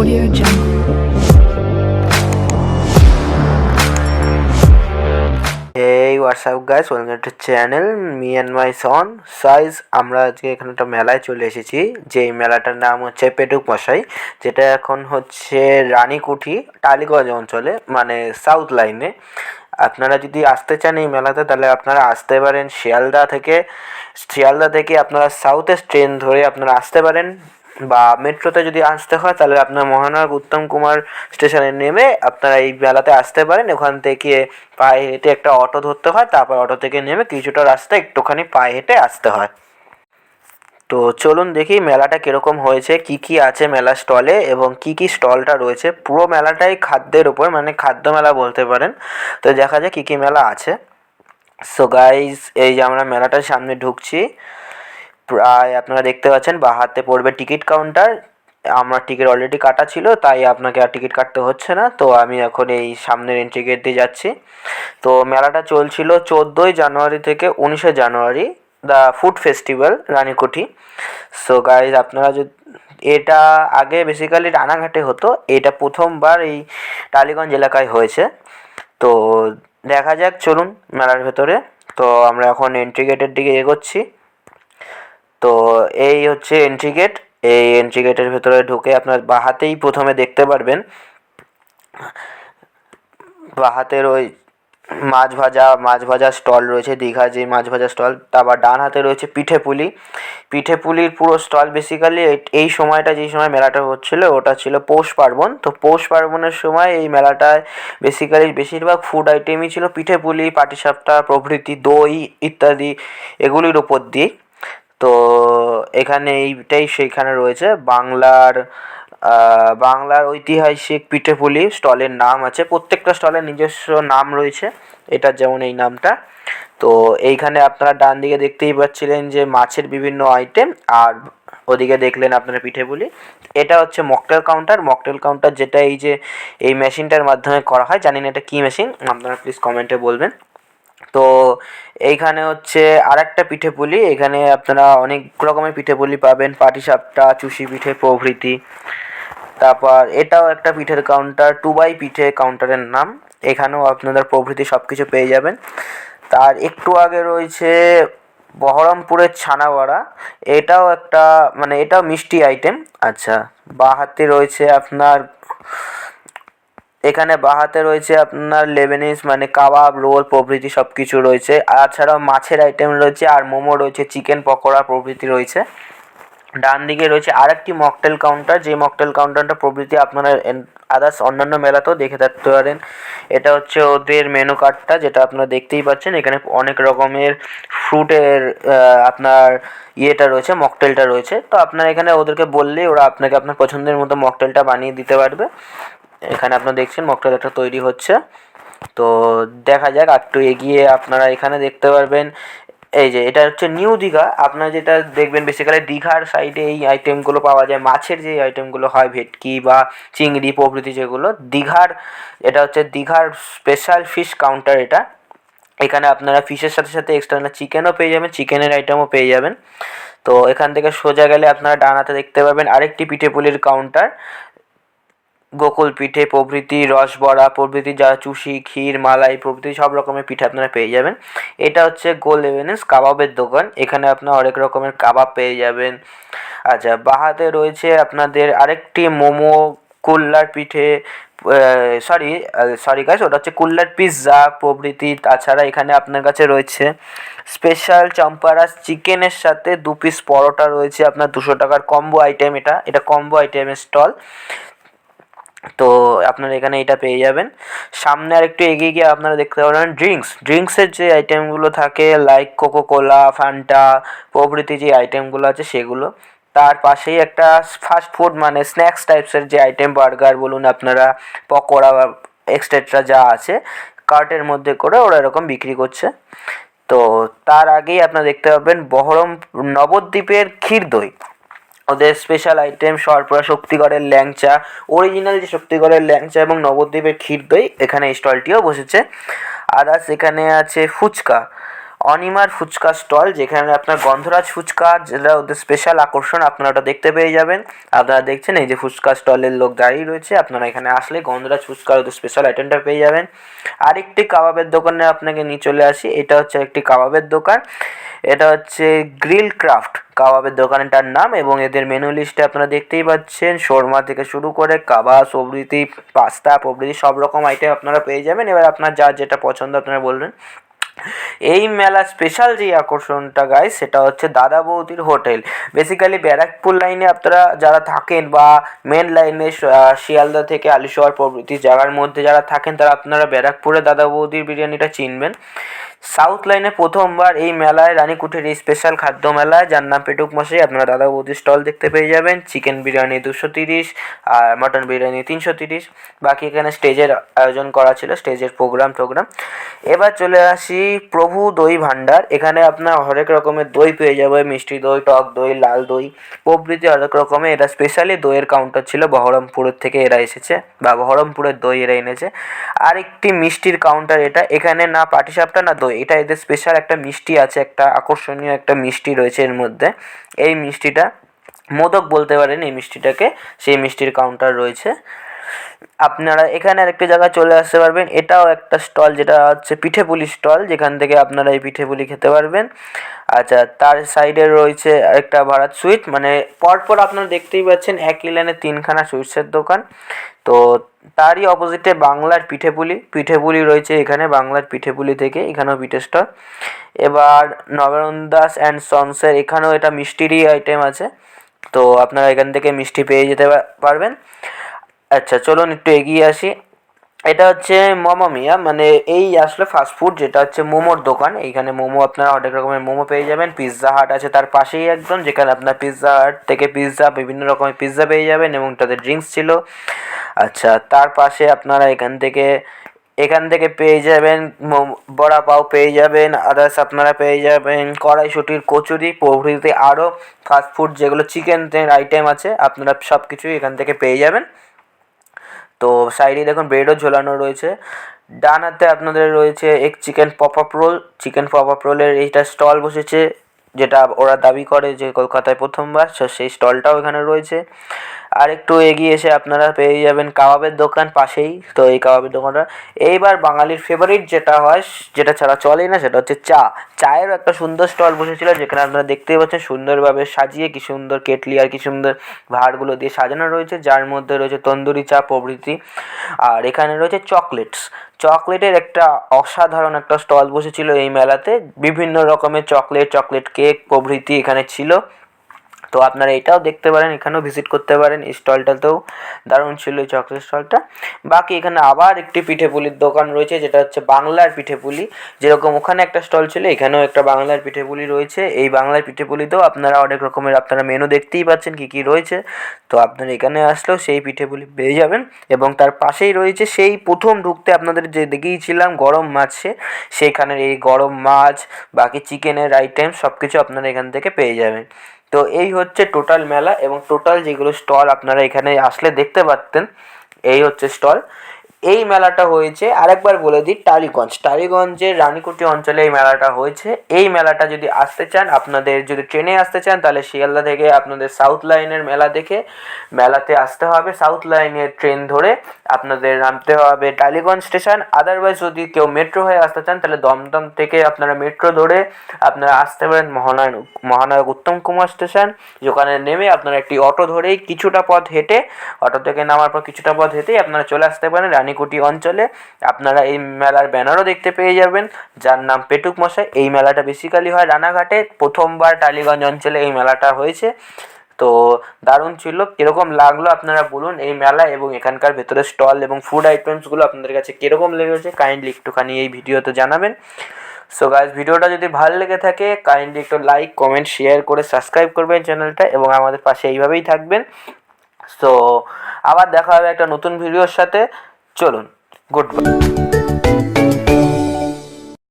Audio Jungle. Hey, what's up guys? Welcome to channel me and my son size. আমরা আজকে এখানে একটা মেলায় চলে এসেছি, যেই মেলাটার নাম হচ্ছে পেটুক মশাই, যেটা এখন হচ্ছে রানীকুঠি টালিগঞ্জ অঞ্চলে, মানে সাউথ লাইনে। আপনারা যদি আসতে চান এই মেলাতে, তাহলে আপনারা আসতে পারেন শিয়ালদা থেকে আপনারা সাউথের ট্রেন ধরে আপনারা আসতে পারেন, বা মেট্রোতে যদি আসতে হয় তাহলে আপনার মহানায়ক উত্তম কুমার স্টেশনে নেমে আপনারা এই মেলাতে আসতে পারেন। ওখান থেকে পায়ে হেঁটে একটা অটো ধরতে হয়, তারপর অটো থেকে নেমে কিছুটা রাস্তা একটুখানি পায়ে হেঁটে আসতে হয়। তো চলুন দেখি মেলাটা কীরকম হয়েছে, কি কি আছে মেলা স্টলে এবং কি কি স্টলটা রয়েছে। পুরো মেলাটাই খাদ্যের ওপর, মানে খাদ্য মেলা বলতে পারেন। তো দেখা যায় কী কী মেলা আছে। সো গাইজ, এই যে আমরা মেলাটার সামনে ঢুকছি, প্রায় আপনারা দেখতে পাচ্ছেন বাঁ হাতে পড়বে টিকিট কাউন্টার। আমার টিকিট অলরেডি কাটা ছিল, তাই আপনাকে আর টিকিট কাটতে হচ্ছে না। তো আমি এখন এই সামনের এন্ট্রি গেট দিয়ে যাচ্ছি। তো মেলাটা চলছিল 14ই জানুয়ারি থেকে 19শে January, the food festival Ranikuthi. So guys, আপনারা যদি, এটা আগে বেসিক্যালি রানাঘাটে হতো, এটা প্রথমবার এই টালিগঞ্জ এলাকায় হয়েছে। তো দেখা যাক, চলুন মেলার ভেতরে। তো আমরা এখন এন্ট্রি গেটের দিকে এগোচ্ছি। তো এই হচ্ছে এন্ট্রি গেট। এই এন্ট্রি গেটের ভেতরে ঢুকে আপনার বাঁ হাতেই প্রথমে দেখতে পারবেন, বাঁ হাতের ওই মাছ ভাজা স্টল রয়েছে, দীঘা যে মাছ ভাজা স্টল। তারপর ডান হাতে রয়েছে পিঠে পুলির পুরো স্টল। বেসিক্যালি এই সময়টা, যেই সময় মেলাটা হচ্ছিল, ওটা ছিল পৌষ পার্বণ। তো পৌষ পার্বণের সময় এই মেলাটায় বেসিক্যালি বেশিরভাগ ফুড আইটেমই ছিল পিঠে পুলি, পাটিসাপটা প্রভৃতি, দই ইত্যাদি, এগুলির ওপর দিয়ে। তো এখানে এইটাই সেইখানে রয়েছে বাংলার ঐতিহাসিক পিঠেপুলি স্টলের নাম আছে। প্রত্যেকটা স্টলের নিজস্ব নাম রয়েছে, এটার যেমন এই নামটা। তো এইখানে আপনারা ডান দিকে দেখতেই পাচ্ছিলেন যে মাছের বিভিন্ন আইটেম, আর ওদিকে দেখলেন আপনারা পিঠেপুলি। এটা হচ্ছে মকটেল কাউন্টার, যেটা এই যে এই মেশিনটার মাধ্যমে করা হয়। জানি না এটা কী মেশিন, আপনারা প্লিজ কমেন্টে বলবেন। তো এইখানে হচ্ছে আর একটা পিঠেপুলি, এখানে আপনারা অনেক রকমের পিঠেপুলি পাবেন, পাটিসাপটা, চুষি পিঠে প্রভৃতি। তারপর এটাও একটা পিঠের কাউন্টার, টুবাই পিঠে কাউন্টারের নাম। এখানেও আপনারা প্রভৃতি সব কিছু পেয়ে যাবেন। তার একটু আগে রয়েছে বহরমপুরের ছানাবড়া, এটাও একটা, মানে এটাও মিষ্টি আইটেম। আচ্ছা, বাঁ হাতে রয়েছে আপনার, এখানে বাঁ হাতে রয়েছে আপনার লেবানিজ, মানে কাবাব, রোল প্রভৃতি সব কিছু রয়েছে। আর ছাড়াও মাছের আইটেম রয়েছে, আর মোমো রয়েছে, চিকেন পকোড়া প্রভৃতি রয়েছে। ডান দিকে রয়েছে আরেকটি মকটেল কাউন্টার, যে মকটেল কাউন্টারটা প্রভৃতি আপনারা আদার্স অন্যান্য মেলাতেও দেখে থাকতে পারেন। এটা হচ্ছে ওদের মেনু কার্ডটা, যেটা আপনারা দেখতেই পাচ্ছেন। এখানে অনেক রকমের ফ্রুটের আপনার ইয়েটা রয়েছে, মকটেলটা রয়েছে। তো আপনারা এখানে ওদেরকে বললেই ওরা আপনাকে আপনার পছন্দের মতো মকটেলটা বানিয়ে দিতে পারবে। এখানে আপনারা দেখছেন মকটেল একটা তৈরি হচ্ছে। তো দেখা যাক, একটু এগিয়ে আপনারা এখানে দেখতে পারবেন, এই যে এটা হচ্ছে নিউ দীঘা। আপনারা যেটা দেখবেন বেসিক্যালি দীঘার সাইডে এই আইটেমগুলো পাওয়া যায়, মাছের যে আইটেমগুলো হয়, ভেটকি বা চিংড়ি প্রভৃতি যেগুলো দীঘার, এটা হচ্ছে দীঘার স্পেশাল ফিশ কাউন্টার এটা। এখানে আপনারা ফিশের সাথে সাথে এক্সট্রা চিকেনও পেয়ে যাবেন, চিকেনের আইটেমও পেয়ে যাবেন। তো এখান থেকে সোজা গেলে আপনারা ডান হাতে দেখতে পাবেন আরেকটি পিঠেপুলির কাউন্টার, গোকুল পিঠে প্রভৃতি, রসবড়া প্রভৃতি, যা চুষি, ক্ষীর, মালাই প্রভৃতি সব রকমের পিঠে আপনারা পেয়ে যাবেন। এটা হচ্ছে গোল লেভেনেস কাবাবের দোকান, এখানে আপনারা অনেক রকমের কাবাব পেয়ে যাবেন। আচ্ছা, বাহাতে রয়েছে আপনাদের আরেকটি মোমো, কুল্লার পিঠে, সরি গাইস, ওটা হচ্ছে কুল্লার পিৎজা প্রভৃতি। তাছাড়া এখানে আপনার কাছে রয়েছে স্পেশাল চম্পারাস চিকেনের সাথে 2 পিস পরোটা রয়েছে আপনার 200 টাকার কম্বো আইটেম। এটা কম্বো আইটেমের স্টল। তো আপনারা এখানে এটা পেয়ে যাবেন। সামনে আর একটু এগিয়ে গিয়ে আপনারা দেখতে পাবেন ড্রিঙ্কসের যে আইটেমগুলো থাকে, লাইক কোকোকোলা, ফান্টা প্রভৃতি যে আইটেমগুলো আছে সেগুলো। তার পাশেই একটা ফাস্ট ফুড, মানে স্ন্যাক্স টাইপসের যে আইটেম, বার্গার বলুন, আপনারা পকোড়া এক্সট্রা যা আছে কার্টের মধ্যে করে ওরা এরকম বিক্রি করছে। তো তার আগেই আপনারা দেখতে পাবেন নবদ্বীপের ক্ষীরদই, ওদের স্পেশাল আইটেম সরপুরা শক্তিগড়ের ল্যাংচা, অরিজিনাল যে শক্তিগড়ের ল্যাংচা এবং নবদ্বীপের ক্ষীরদই, এখানে এই স্টলটিও বসেছে। আদার্স এখানে আছে ফুচকা, অনিমার ফুচকা স্টল, যেখানে আপনার গন্ধরাজ ফুচকা যেটা ওদের স্পেশাল আকর্ষণ, আপনারা ওটা দেখতে পেয়ে যাবেন। আপনারা দেখছেন এই যে ফুচকা স্টলের লোক দাঁড়িয়ে রয়েছে, আপনারা এখানে আসলে গন্ধরাজ ফুচকার ওদের স্পেশাল আইটেমটা পেয়ে যাবেন। আরেকটি কাবাবের দোকানে আপনাকে নিয়ে চলে আসি। এটা হচ্ছে একটি কাবাবের দোকান, এটা হচ্ছে গ্রিল ক্রাফট কাবাবের দোকানটার নাম, এবং এদের মেনু লিস্টে আপনারা দেখতেই পাচ্ছেন শোরমা থেকে শুরু করে কাবাব প্রভৃতি, পাস্তা প্রভৃতি সব রকম আইটেম আপনারা পেয়ে যাবেন। এবার আপনার যার যেটা পছন্দ আপনারা বলবেন। এই মেলার স্পেশাল যে আকর্ষণটা গাইস, সেটা হচ্ছে দাদা বৌদির হোটেল। বেসিক্যালি ব্যারাকপুর লাইনে আপনারা যারা থাকেন বা মেন লাইনে শিয়ালদা থেকে আলিশহর প্রভৃতি জায়গার মধ্যে যারা থাকেন, তারা আপনারা ব্যারাকপুরে দাদা বৌদির বিরিয়ানিটা চিনবেন। সাউথ লাইনে প্রথমবার এই মেলায় রানীকুঠির এই স্পেশাল খাদ্য মেলায়, যার নাম পেটুক মশাই, আপনারা দাদা বৌদির স্টল দেখতে পেয়ে যাবেন। চিকেন বিরিয়ানি 230 আর মটন বিরিয়ানি 330। বাকি এখানে স্টেজের আয়োজন করা ছিল, স্টেজের প্রোগ্রাম। এবার চলে আসি প্রভু দই ভাণ্ডার। এখানে আপনার হরেক রকমের দই পেয়ে যাবে, মিষ্টি দই, টক দই, লাল দই প্রভৃতি হরেক রকমের। এটা স্পেশালি দইয়ের কাউন্টার ছিল, বহরমপুরের থেকে এরা এসেছে বা বহরমপুরের দই এরা এনেছে। আর একটি মিষ্টির কাউন্টার এটা, এখানে না পাটিসাপটা না দই, এটা এদের স্পেশাল একটা মিষ্টি আছে, একটা আকর্ষণীয় একটা মিষ্টি রয়েছে এর মধ্যে। এই মিষ্টিটা মোদক বলতে পারেন এই মিষ্টিটাকে, সেই মিষ্টির কাউন্টার রয়েছে। আপনারা এখানে আরেকটি জায়গায় চলে আসতে পারবেন, এটাও একটা স্টল, যেটা হচ্ছে পিঠেপুলি স্টল, যেখান থেকে আপনারা এই পিঠেপুলি খেতে পারবেন। আচ্ছা, তার সাইডে রয়েছে একটা ভারত সুইট, মানে পরপর আপনারা দেখতেই পাচ্ছেন একই লাইনে 3খানা সুইটসের দোকান। তো তারই অপোজিটে বাংলার পিঠেপুলি রয়েছে, এখানে বাংলার পিঠেপুলি থেকে এখানেও পিঠে স্টল। এবার নবরণ দাস অ্যান্ড সন্সের, এখানেও এটা মিষ্টিরই আইটেম আছে, তো আপনারা এখান থেকে মিষ্টি পেয়ে যেতে পারবেন। আচ্ছা, চলুন একটু এগিয়ে আসি। এটা হচ্ছে মামা মিয়া, মানে এই আসলে ফাস্টফুড, যেটা হচ্ছে মোমোর দোকান। এইখানে মোমো আপনারা অনেক রকমের মোমো পেয়ে যাবেন। পিৎজা হাট আছে তার পাশেই একদম, যেখানে আপনার পিৎজা হাট থেকে পিৎজা, বিভিন্ন রকমের পিৎজা পেয়ে যাবেন, এবং তাদের ড্রিঙ্কস ছিল। আচ্ছা, তার পাশে আপনারা এখান থেকে পেয়ে যাবেন বড়া পাও পেয়ে যাবেন, আদার্স আপনারা পেয়ে যাবেন কড়াইশুঁটির কচুরি প্রভৃতি আরও ফাস্টফুড যেগুলো চিকেনের আইটেম আছে, আপনারা সব কিছুই এখান থেকে পেয়ে যাবেন। তো সাইডে দেখুন ব্রেডও ঝোলানো রয়েছে। ডান হাতে আপনাদের রয়েছে এক চিকেন পপ আপ রোলের এইটা স্টল বসেছে, যেটা ওরা দাবি করে যে কলকাতায় প্রথমবার, সেই স্টলটাও এখানে রয়েছে। আর একটু এগিয়ে এসে আপনারা পেয়ে যাবেন কাবাবের দোকান পাশেই, তো এই কাবাবের দোকানটা। এইবার বাঙালির ফেভারিট যেটা হয়, যেটা ছাড়া চলেই না, সেটা হচ্ছে চায়েরও একটা সুন্দর স্টল বসেছিল, যেখানে আপনারা দেখতেই পাচ্ছেন সুন্দরভাবে সাজিয়ে, কি সুন্দর কেটলি আর কি সুন্দর ভাঁড়গুলো দিয়ে সাজানো রয়েছে, যার মধ্যে রয়েছে তন্দুরি চা প্রভৃতি। আর এখানে রয়েছে চকলেটের একটা অসাধারণ একটা স্টল বসেছিল এই মেলাতে, বিভিন্ন রকমের চকলেট কেক প্রভৃতি এখানে ছিল। তো আপনারা এটাও দেখতে পারেন, এখানেও ভিজিট করতে পারেন। এই স্টলটাতেও দারুণ ছিল এই চকলেট স্টলটা। বাকি এখানে আবার একটি পিঠেপুলির দোকান রয়েছে, যেটা হচ্ছে বাংলার পিঠেপুলি। যেরকম ওখানে একটা স্টল ছিল, এখানেও একটা বাংলার পিঠেপুলি রয়েছে। এই বাংলার পিঠেপুলিতেও আপনারা অনেক রকমের আপনারা মেনু দেখতেই পাচ্ছেন কী কী রয়েছে। তো আপনারা এখানে আসলেও সেই পিঠেপুলি পেয়ে যাবেন। এবং তার পাশেই রয়েছে সেই প্রথম ঢুকতে আপনাদের যে দেখিয়েছিলাম গরম মাছে, সেইখানের এই গরম মাছ, বাকি চিকেনের আইটেম সব কিছু আপনারা এখান থেকে পেয়ে যাবেন। তো এই হচ্ছে টোটাল মেলা, এবং টোটাল যেগুলো স্টল আপনারা এখানে আসলে দেখতে পারতেন, এই হচ্ছে স্টল। এই মেলাটা হয়েছে, আরেকবার বলে দিই, টালিগঞ্জের রানীকুঠি অঞ্চলে এই মেলাটা হয়েছে। এই মেলাটা যদি আসতে চান, আপনাদের যদি ট্রেনে আসতে চান, তাহলে শিয়ালদা থেকে আপনাদের সাউথ লাইনের মেলা দেখে মেলাতে আসতে হবে। সাউথ লাইনের ট্রেন ধরে আপনাদের নামতে হবে টালিগঞ্জ স্টেশন। আদারওয়াইজ যদি কেউ মেট্রো হয়ে আসতে চান, তাহলে দমদম থেকে আপনারা মেট্রো ধরে আপনারা আসতে পারেন মহানায়ক উত্তম কুমার স্টেশন, যেখানে নেমে আপনারা একটি অটো ধরেই কিছুটা পথ হেঁটে, অটো থেকে নামার পর কিছুটা পথ হেঁটেই আপনারা চলে আসতে পারেন রানীকুঠি অঞ্চলে। আপনারা এই মেলার ব্যানারও দেখতে পেয়ে যাবেন, যার নাম পেটুক মশাই। এই মেলাটা বেসিক্যালি হয় রানাঘাটে, প্রথমবার টালিগঞ্জ অঞ্চলে এই মেলাটা হয়েছে। তো দারুণ ছিল, কীরকম লাগলো আপনারা বলুন এই মেলা, এবং এখানকার ভেতরে স্টল এবং ফুড আইটেমসগুলো আপনাদের কাছে কীরকম লেগেছে কাইন্ডলি একটুখানি এই ভিডিওতে জানাবেন। সো গাইজ, ভিডিওটা যদি ভালো লেগে থাকে কাইন্ডলি একটু লাইক, কমেন্ট, শেয়ার করে সাবস্ক্রাইব করবেন চ্যানেলটা, এবং আমাদের পাশে এইভাবেই থাকবেন। সো আবার দেখা হবে একটা নতুন ভিডিওর সাথে। চলুন, গুড বাই।